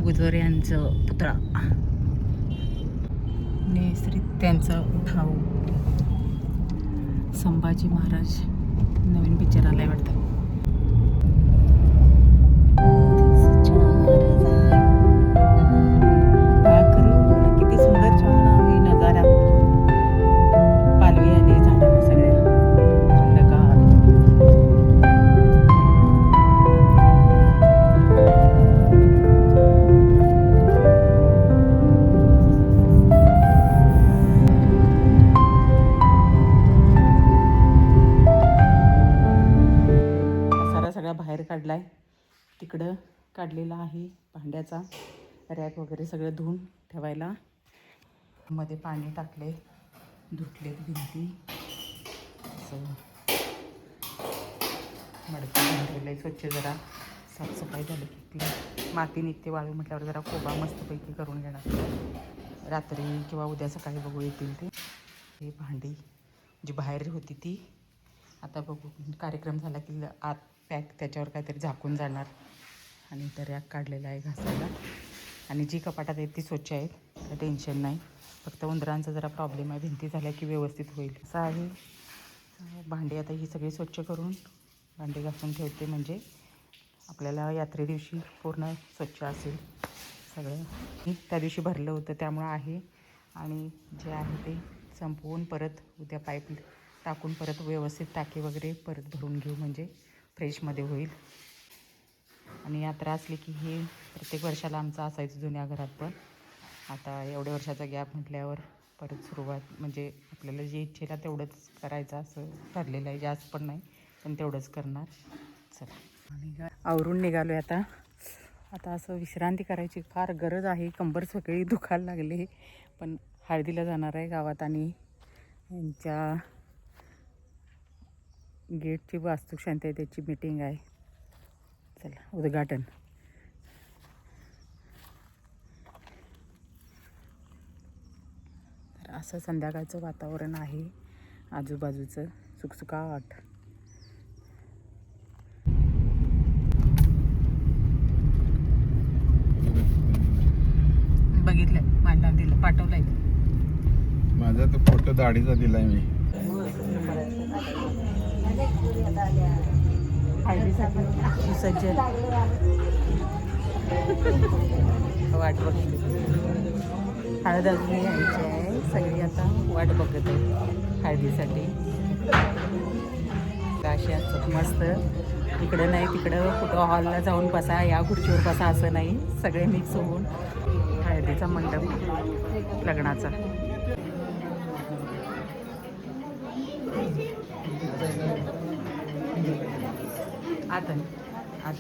अगोदर यांचं पुतळा आणि श्री त्यांचा भाऊ संभाजी महाराज नवीन पिक्चर आलाय वाटतं. किती सुंदर छान आहे नजारा. पालवी आली झाडांना सगळ्या थंडगार. सगळा बाहेर काढलाय. तिकडं काढलेला आहे भांड्याचा रॅक वगैरे सगळं धुवून ठेवायला. मध्ये पाणी टाकले, धुतलेत भिंती. असं मडकं भरलेलं आहे स्वच्छ. जरा साफसफाई झाली की माती निघते. वाळू म्हटल्यावर जरा कोबा मस्तपैकी करून घेणार. रात्री किंवा उद्या सकाळी बघू येतील ते. ही भांडी जी बाहेर होती ती आता बघू कार्यक्रम झाला की आत पॅक त्याच्यावर काहीतरी झाकून जाणार. आणि इथं रॅक काढलेला आहे घासायला. आणि जी कपाटात आहेत ती स्वच्छ आहेत, काही टेन्शन नाही. फक्त उंदरांचा जरा प्रॉब्लेम आहे. भिंती झाल्या की व्यवस्थित होईल असं आहे. भांडी आता ही सगळी स्वच्छ करून भांडी घासून ठेवते, म्हणजे आपल्याला यात्रे दिवशी पूर्ण स्वच्छ असेल सगळं. त्या दिवशी भरलं होतं त्यामुळं आहे. आणि जे आहे ते संपवून परत उद्या पाईप टाकून परत व्यवस्थित टाकी वगैरे परत भरून घेऊ, म्हणजे फ्रेशमध्ये होईल. आणि यात्रा असली की हे प्रत्येक वर्षाला आमचं असायचं जुन्या घरात. पण आता एवढ्या वर्षाचा गॅप म्हटल्यावर परत सुरुवात, म्हणजे आपल्याला जे इच्छेला तेवढंच करायचं असं ठरलेलं आहे. जास्त पण नाही, पण तेवढंच करणार. चला आणि आवरून निघालो आहे आता असं विश्रांती करायची फार गरज आहे. कंबर सगळी दुखायला लागली. पण हळदीला जाणार आहे गावात आणि यांच्या गेटची वास्तुशांती आहे, त्याची मीटिंग आहे. चला उद्घाटन. तर असं संध्याकाळचं वातावरण आहे. आजूबाजूचं सुकसुकाट. बघितलं माझ्या दिलं पाठवलंय. माझा तो फोटो दाढीचा दिलाय मी. हळदीसाठी सुसज्ज वाट बघते. हळद अजून यायची आहे. सगळी आता वाट बघत आहे हळदीसाठी. अशी असतात मस्त. इकडं नाही तिकडं कुठं हॉलला जाऊन बसा, या खुर्चीवर बसा असं नाही. सगळे मिक्स होऊन हळदीचा मंडप लग्नाचा. आता आत